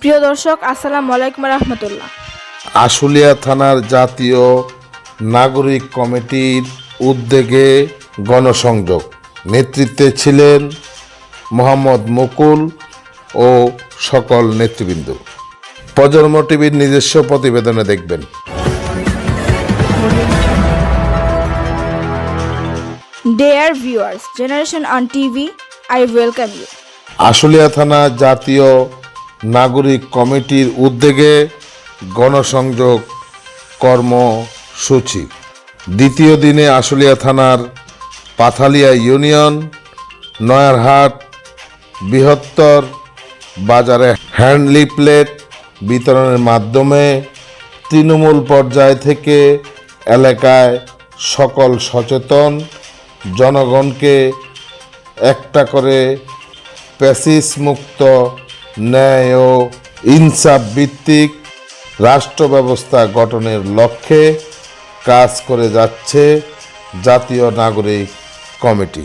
প্রিয় দর্শক, আসসালামু আলাইকুম রহমতুল্লাহ। আশুলিয়া থানার জাতীয় নাগরিক কমিটির উদ্যোগে গণসংযোগ, নেতৃত্বে ছিলেন মোহাম্মদ মুকুল ও সকল নেতৃবৃন্দ। প্রজন্ম টিভির নিজস্ব প্রতিবেদনে দেখবেন। Dear viewers, Generation on TV, I welcome you. Ashulia থানা জাতীয় নাগরিক কমিটির উদ্যোগে গণসংযোগ কর্মসূচি। দ্বিতীয় দিনে আশুলিয়া থানার পাথালিয়া ইউনিয়ন নয়ারহাট বৃহত্তর বাজারে হ্যান্ড লিফলেট বিতরণের মাধ্যমে তৃণমূল পর্যায় থেকে এলাকায় সকল সচেতন জনগণকে একটা করে প্যাসিস মুক্ত ন্যায় ও ইনসাফ ভিত্তিক রাষ্ট্র ব্যবস্থা গঠনের লক্ষ্যে কাজ করে যাচ্ছে জাতীয় নাগরিক কমিটি।